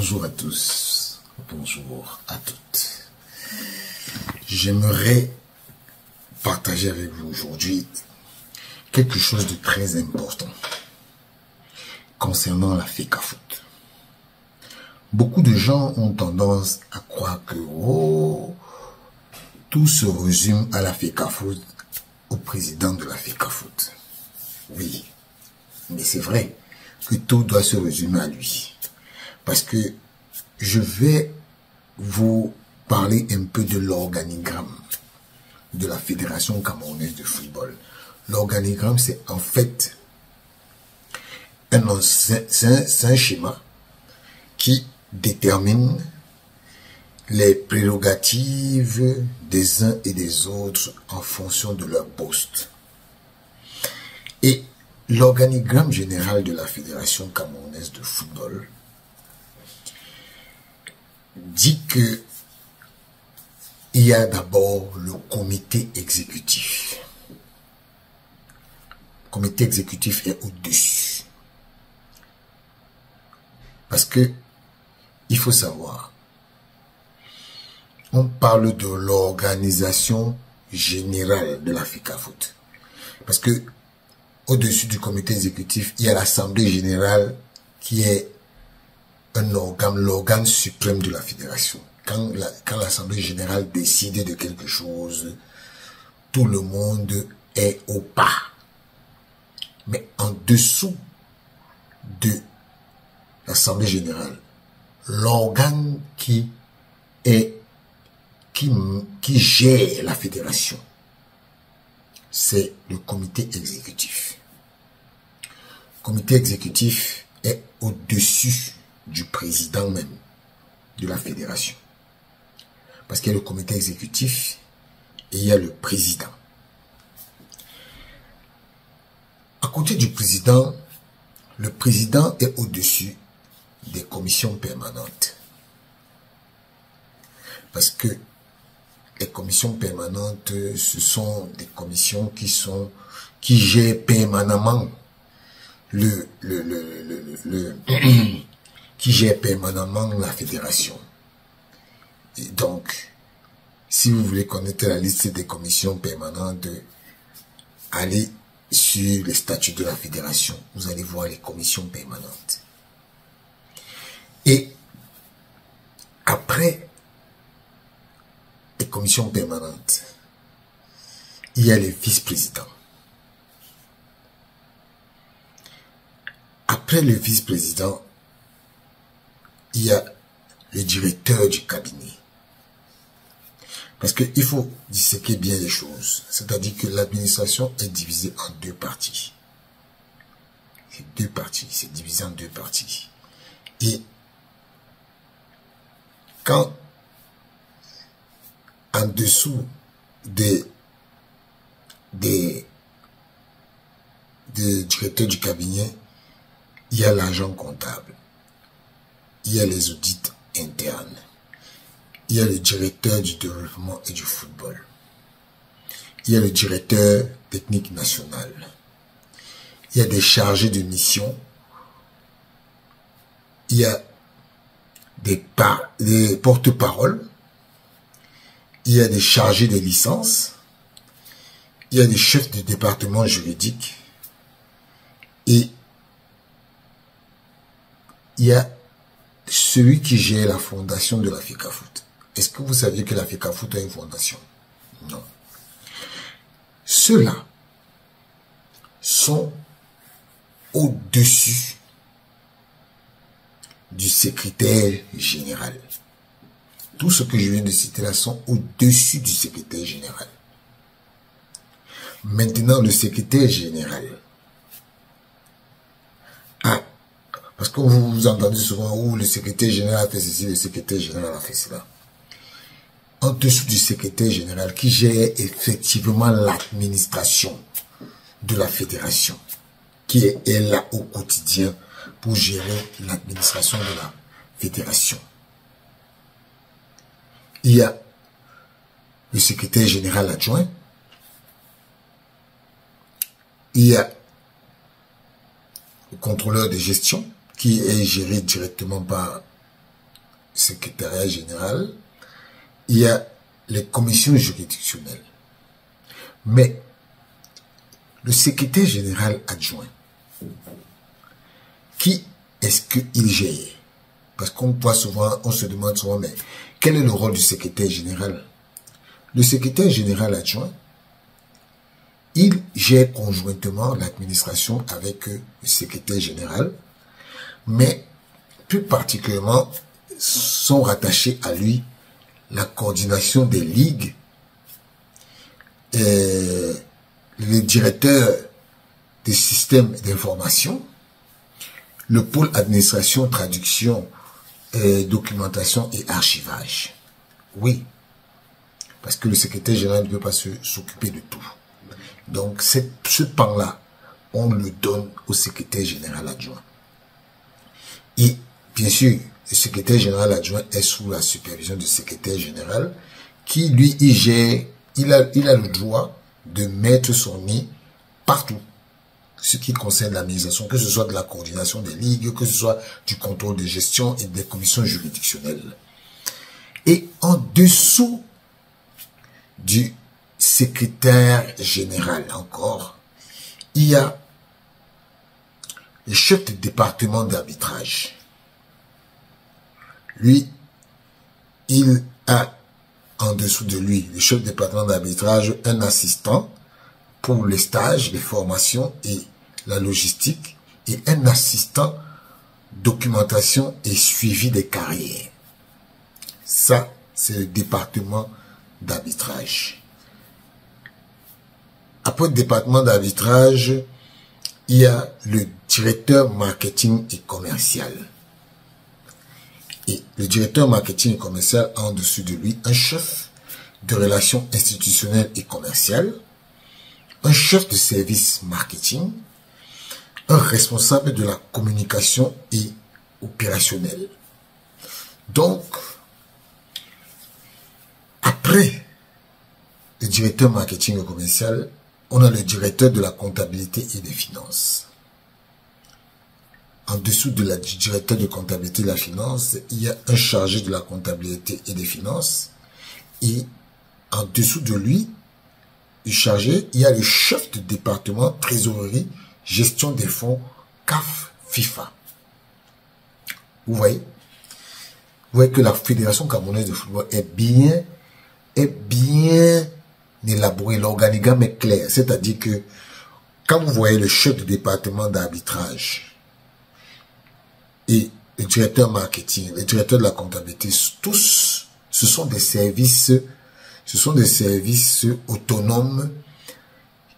Bonjour à tous, bonjour à toutes. J'aimerais partager avec vous aujourd'hui quelque chose de très important concernant la FECAFOOT. Beaucoup de gens ont tendance à croire que tout se résume à la FECAFOOT, au président de la FECAFOOT. Oui, mais c'est vrai que tout doit se résumer à lui. Parce que je vais vous parler un peu de l'organigramme de la Fédération camerounaise de football. L'organigramme, c'est en fait un schéma qui détermine les prérogatives des uns et des autres en fonction de leur poste. Et l'organigramme général de la Fédération camerounaise de football dit que il y a d'abord le comité exécutif. Le comité exécutif est au-dessus. Parce que il faut savoir, on parle de l'organisation générale de la FECAFOOT. Parce que au-dessus du comité exécutif, il y a l'assemblée générale qui est un organe, l'organe suprême de la fédération. Quand l'assemblée générale décide de quelque chose, tout le monde est au pas. Mais en dessous de l'assemblée générale, l'organe qui gère la fédération, c'est le comité exécutif. Le comité exécutif est au-dessus du président même de la fédération. Parce qu'il y a le comité exécutif et il y a le président. À côté du président, le président est au-dessus des commissions permanentes. Parce que les commissions permanentes, ce sont des commissions qui gèrent permanemment qui gère permanemment la fédération. Et donc, si vous voulez connaître la liste des commissions permanentes, allez sur les statuts de la fédération. Vous allez voir les commissions permanentes. Et après les commissions permanentes, il y a les vice-présidents. Après le vice-président, il y a le directeur du cabinet. Parce qu'il faut disséquer bien les choses. C'est-à-dire que l'administration est divisée en deux parties. C'est deux parties. C'est divisé en deux parties. Et quand en dessous des directeurs du cabinet, il y a l'agent comptable. Il y a les audits internes. Il y a le directeur du développement et du football. Il y a le directeur technique national. Il y a des chargés de mission. Il y a des porte-paroles. Il y a des chargés de licence. Il y a des chefs de département juridique. Et il y a celui qui gère la fondation de la FECAFOOT. Est-ce que vous saviez que la FECAFOOT a une fondation? Non. Ceux-là sont au-dessus du secrétaire général. Tout ce que je viens de citer là sont au-dessus du secrétaire général. Maintenant, le secrétaire général a... Parce que vous entendez souvent où le secrétaire général a fait ceci, le secrétaire général a fait cela. En dessous du secrétaire général qui gère effectivement l'administration de la fédération, qui est là au quotidien pour gérer l'administration de la fédération. Il y a le secrétaire général adjoint, il y a le contrôleur de gestion, qui est géré directement par secrétariat général, il y a les commissions juridictionnelles. Mais le secrétaire général adjoint, qui est-ce qu'il gère? Parce qu'on voit souvent, on se demande souvent, mais quel est le rôle du secrétaire général? Le secrétaire général adjoint, il gère conjointement l'administration avec le secrétaire général, mais plus particulièrement sont rattachés à lui la coordination des ligues, le directeur des systèmes d'information, le pôle administration, traduction, documentation et archivage. Oui, parce que le secrétaire général ne peut pas s'occuper de tout. Donc, ce pan-là, on le donne au secrétaire général adjoint. Et, bien sûr, le secrétaire général adjoint est sous la supervision du secrétaire général qui, lui, il a le droit de mettre son nez partout. Ce qui concerne l'administration, que ce soit de la coordination des ligues, que ce soit du contrôle de gestion et des commissions juridictionnelles. Et en dessous du secrétaire général encore, il y a le chef de département d'arbitrage. Lui, il a en dessous de lui, le chef de département d'arbitrage, un assistant pour les stages, les formations et la logistique, et un assistant documentation et suivi des carrières. Ça, c'est le département d'arbitrage. Après le département d'arbitrage, il y a le directeur marketing et commercial. Et le directeur marketing et commercial a en dessous de lui un chef de relations institutionnelles et commerciales, un chef de service marketing, un responsable de la communication et opérationnelle. Donc, après le directeur marketing et commercial, on a le directeur de la comptabilité et des finances. En dessous du directeur de comptabilité et de la finance, il y a un chargé de la comptabilité et des finances. Et en dessous de lui, le chargé, il y a le chef de département trésorerie, gestion des fonds CAF FIFA. Vous voyez? Vous voyez que la Fédération camerounaise de football est bien élaborée, l'organigramme est clair. C'est-à-dire que quand vous voyez le chef de département d'arbitrage et le directeur marketing, le directeur de la comptabilité, tous, ce sont des services autonomes.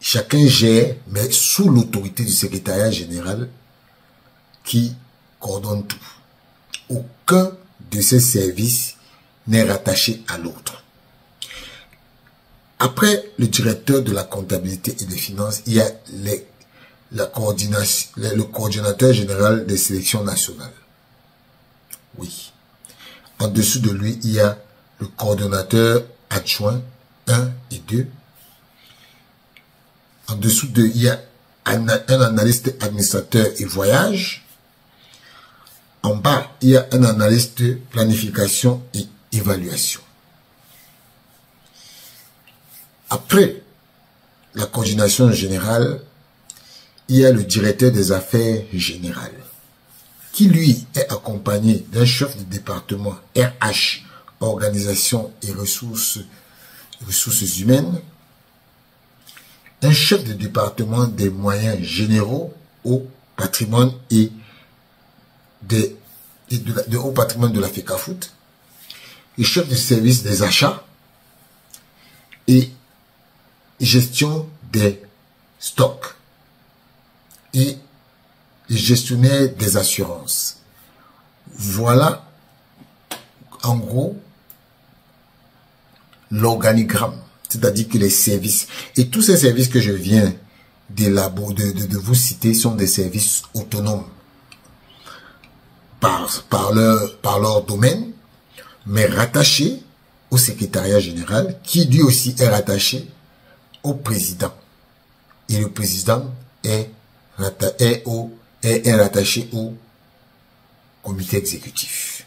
Chacun gère, mais sous l'autorité du secrétariat général qui coordonne tout. Aucun de ces services n'est rattaché à l'autre. Après le directeur de la comptabilité et des finances, il y a le coordinateur général des sélections nationales. Oui. En dessous de lui, il y a le coordonnateur adjoint 1 et 2. En dessous de, il y a un analyste administrateur et voyage. En bas, il y a un analyste planification et évaluation. Après la coordination générale, il y a le directeur des affaires générales, qui lui est accompagné d'un chef de département RH, organisation et ressources humaines, un chef de département des moyens généraux au patrimoine et au patrimoine de la FECAFOOT, le chef de service des achats et gestion des stocks et le gestionnaire des assurances. Voilà en gros l'organigramme, c'est-à-dire que les services, et tous ces services que je viens de vous citer sont des services autonomes par leur domaine, mais rattachés au secrétariat général qui lui aussi est rattaché au président. Et le président est rattaché au comité exécutif.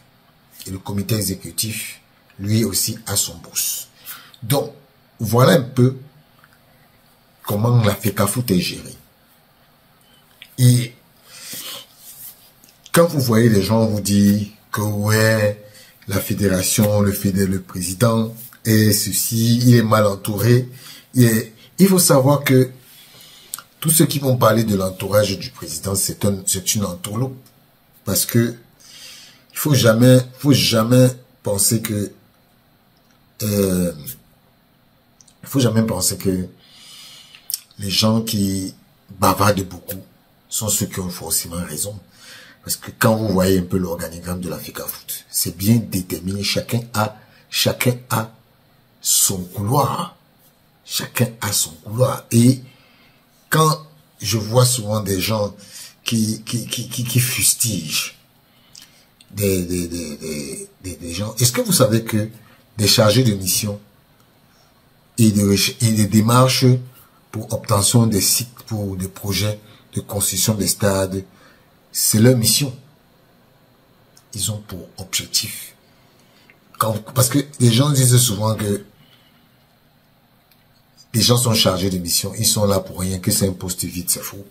Et le comité exécutif, lui aussi, a son boss. Donc, voilà un peu comment la FECAFOOT est gérée. Et quand vous voyez les gens vous dire que ouais, la fédération, le président est ceci, il est mal entouré, il faut savoir que tous ceux qui vont parler de l'entourage du président, c'est une entourloupe. Parce que il faut jamais penser que les gens qui bavardent beaucoup sont ceux qui ont forcément raison. Parce que quand vous voyez un peu l'organigramme de la FECAFOOT, c'est bien déterminé. Chacun a son couloir. Chacun a son couloir. Et quand je vois souvent des gens qui fustigent des gens, est-ce que vous savez que des chargés de mission et des démarches pour obtention des sites pour des projets de construction des stades, c'est leur mission. Ils ont pour objectif. Parce que les gens disent souvent que les gens sont chargés de mission, ils sont là pour rien, que c'est un poste vide, c'est faux.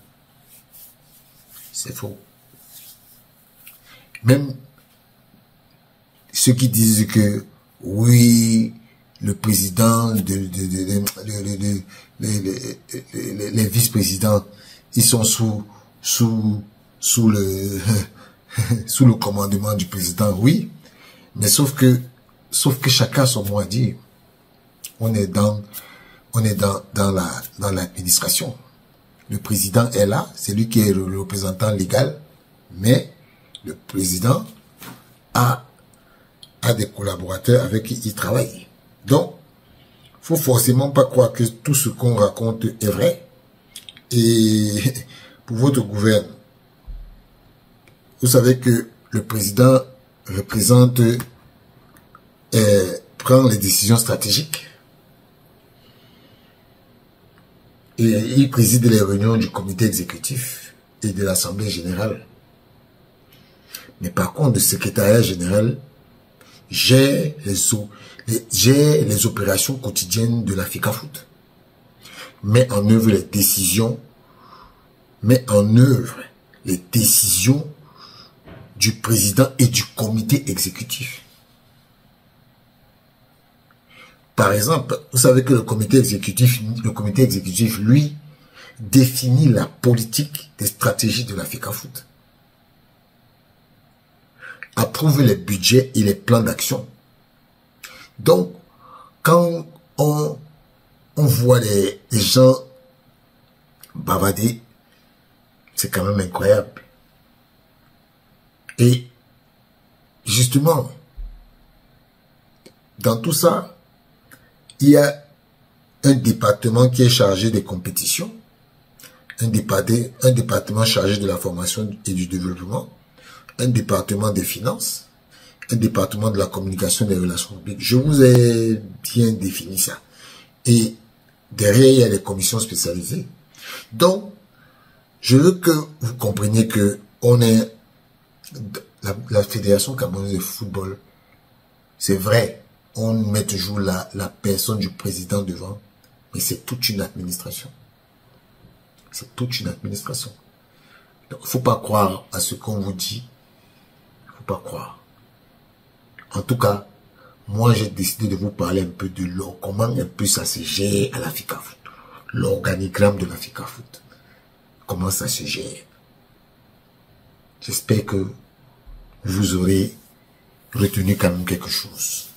C'est faux. Même ceux qui disent que oui, le président, les vice-présidents, ils sont sous le sous le commandement du président, oui, mais sauf que chacun a son mot à dire. On est dans l'administration. Le président est là, c'est lui qui est le représentant légal, mais le président a des collaborateurs avec qui il travaille. Donc, faut forcément pas croire que tout ce qu'on raconte est vrai. Et pour votre gouvernement, vous savez que le président représente, prend les décisions stratégiques. Et il préside les réunions du comité exécutif et de l'Assemblée générale. Mais par contre, le secrétariat général gère les opérations quotidiennes de la FECAFOOT. Met en œuvre les décisions du président et du comité exécutif. Par exemple, vous savez que le comité exécutif, lui, définit la politique des stratégies de la FECAFOOT. Approuve les budgets et les plans d'action. Donc, quand on voit les gens bavarder, c'est quand même incroyable. Et justement, dans tout ça, il y a un département qui est chargé des compétitions, un département chargé de la formation et du développement, un département des finances, un département de la communication et des relations publiques. Je vous ai bien défini ça. Et derrière, il y a les commissions spécialisées. Donc, je veux que vous compreniez que on est la Fédération camerounaise de football. C'est vrai, on met toujours la personne du président devant, mais c'est toute une administration. C'est toute une administration. Donc, il ne faut pas croire à ce qu'on vous dit. Il ne faut pas croire. En tout cas, moi, j'ai décidé de vous parler un peu de comment un peu ça se gère à la FECAFOOT. L'organigramme de la FECAFOOT. Comment ça se gère. J'espère que vous aurez retenu quand même quelque chose.